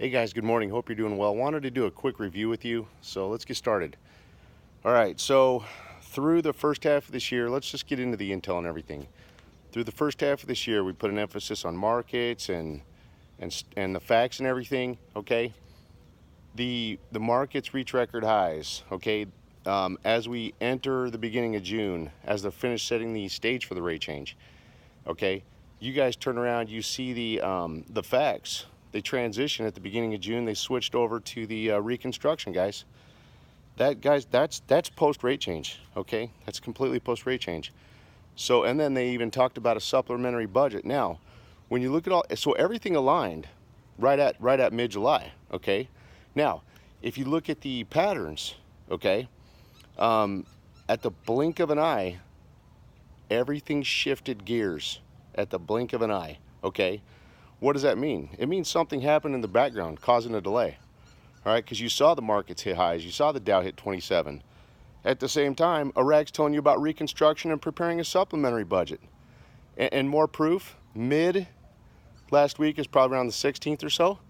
Hey guys, good morning. Hope you're doing well. Wanted to do a quick review with you, so let's get started. All right, so through the first half of this year, let's just get into the intel and everything. Through the first half of this year, we put an emphasis on markets and the facts and everything. Okay, the markets reach record highs. Okay, as we enter the beginning of June, as they're finished setting the stage for the rate change. Okay, you guys turn around, you see the facts. They transition at the beginning of June. They switched over to the reconstruction, guys. That's post rate change. Okay, that's completely post rate change. So, and then they even talked about a supplementary budget. Now, when you look at all, so everything aligned right at mid July. Okay, now if you look at the patterns, okay, at the blink of an eye, everything shifted gears at the blink of an eye. Okay, what does that mean? It means something happened in the background causing a delay. All right, because you saw the markets hit highs, you saw the Dow hit 27. At the same time, Iraq's telling you about reconstruction and preparing a supplementary budget. And more proof, mid last week is probably around the 16th or so,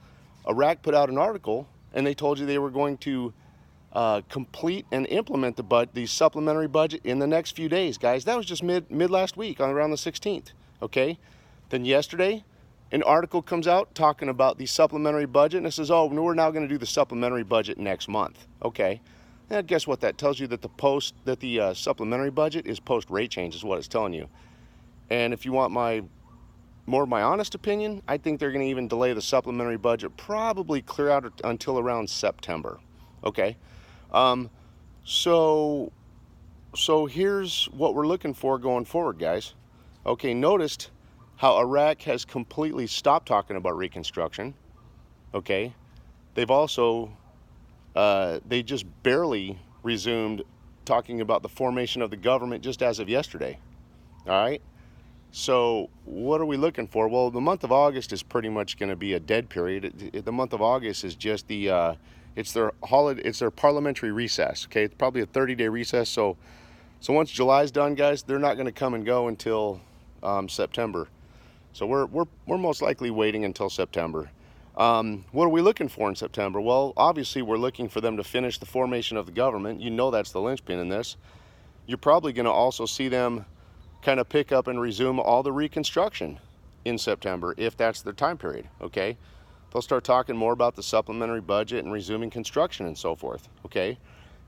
Iraq put out an article and they told you they were going to complete and implement the supplementary budget in the next few days, guys. That was just mid last week, on around the 16th. Okay, then yesterday, an article comes out talking about the supplementary budget, and it says, "Oh, we're now going to do the supplementary budget next month." Okay, and guess what? That tells you that the supplementary budget is post rate change, is what it's telling you. And if you want more of my honest opinion, I think they're going to even delay the supplementary budget, probably clear out until around September. Okay. So here's what we're looking for going forward, guys. Okay, noticed how Iraq has completely stopped talking about reconstruction. Okay, they've also they just barely resumed talking about the formation of the government just as of yesterday. All right. So what are we looking for? Well, the month of August is pretty much going to be a dead period. The month of August is just it's their holiday, it's their parliamentary recess. Okay, it's probably a 30-day recess. So once July's done, guys, they're not going to come and go until September. So we're most likely waiting until September. What are we looking for in September? Well, obviously we're looking for them to finish the formation of the government. You know that's the linchpin in this. You're probably going to also see them kind of pick up and resume all the reconstruction in September, if that's their time period. Okay, they'll start talking more about the supplementary budget and resuming construction and so forth. Okay,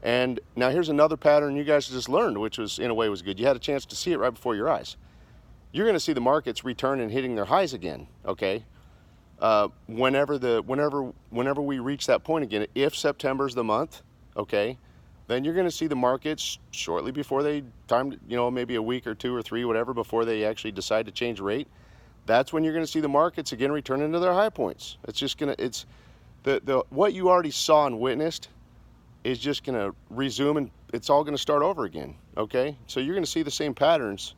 and now here's another pattern you guys just learned, which was, in a way, was good. You had a chance to see it right before your eyes. You're going to see the markets return and hitting their highs again. Okay, whenever we reach that point again, if September's the month, okay, then you're going to see the markets shortly before they maybe a week or two or three, whatever, before they actually decide to change rate. That's when you're going to see the markets again returning to their high points. It's just going to, it's the what you already saw and witnessed is just going to resume, and it's all going to start over again. Okay, so you're going to see the same patterns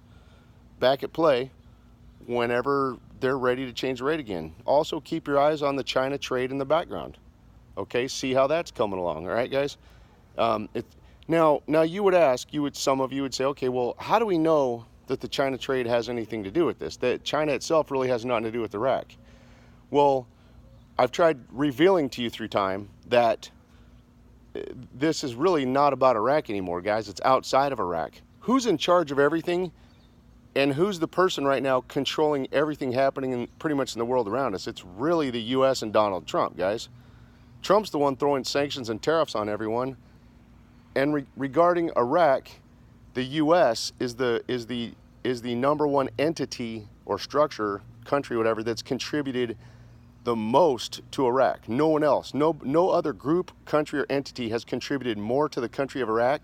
back at play whenever they're ready to change the rate again. Also, keep your eyes on the China trade in the background. Okay, see how that's coming along. All right, guys. Now some of you would say, okay, well, how do we know that the China trade has anything to do with this? That China itself really has nothing to do with Iraq. Well, I've tried revealing to you through time that this is really not about Iraq anymore, guys. It's outside of Iraq. Who's in charge of everything, and who's the person right now controlling everything happening pretty much in the world around us? It's really the U.S. and Donald Trump, guys. Trump's the one throwing sanctions and tariffs on everyone. And regarding Iraq, the U.S. is the number one entity or structure, country, whatever, that's contributed the most to Iraq. No one else, no other group, country, or entity has contributed more to the country of Iraq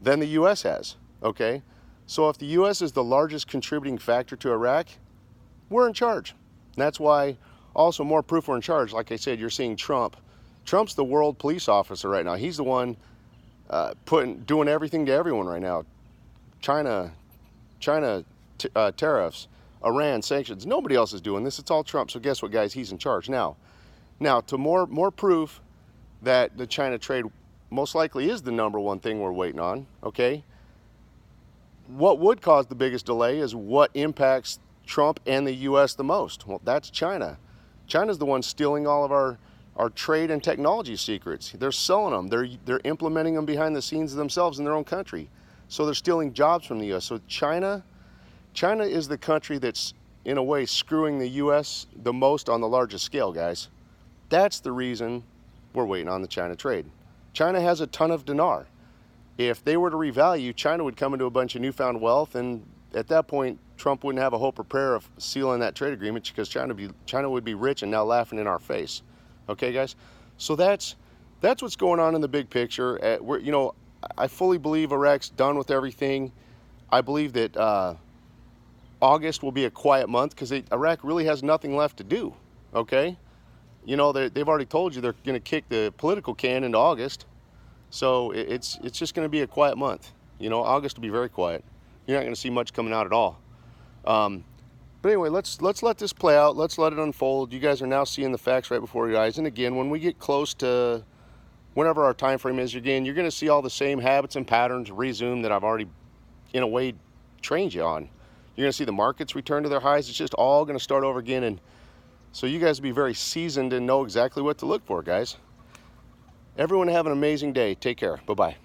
than the U.S. has. Okay, so if the U.S. is the largest contributing factor to Iraq, we're in charge. And that's why, also more proof we're in charge. Like I said, you're seeing Trump. Trump's the world police officer right now. He's the one doing everything to everyone right now. China tariffs, Iran sanctions. Nobody else is doing this. It's all Trump. So guess what, guys? He's in charge now. Now, to more proof that the China trade most likely is the number one thing we're waiting on. Okay, what would cause the biggest delay is what impacts Trump and the U.S. the most. Well, that's China. China's the one stealing all of our trade and technology secrets. They're selling them. They're implementing them behind the scenes themselves in their own country. So they're stealing jobs from the U.S. So China is the country that's, in a way, screwing the U.S. the most on the largest scale, guys. That's the reason we're waiting on the China trade. China has a ton of dinar. If they were to revalue, China would come into a bunch of newfound wealth, and at that point, Trump wouldn't have a hope or prayer of sealing that trade agreement, because China would be rich and now laughing in our face. Okay, guys? So that's what's going on in the big picture. I fully believe Iraq's done with everything. I believe that August will be a quiet month, because Iraq really has nothing left to do. Okay? You know, they've already told you they're going to kick the political can into August. So it's just going to be a quiet month. You know, August will be very quiet. You're not going to see much coming out at all. But anyway, let's let this play out. Let's let it unfold. You guys are now seeing the facts right before your eyes. And again, when we get close to whenever our time frame is, again, you're going to see all the same habits and patterns resume that I've already, in a way, trained you on. You're going to see the markets return to their highs. It's just all going to start over again. And so you guys will be very seasoned and know exactly what to look for, guys. Everyone have an amazing day. Take care. Bye-bye.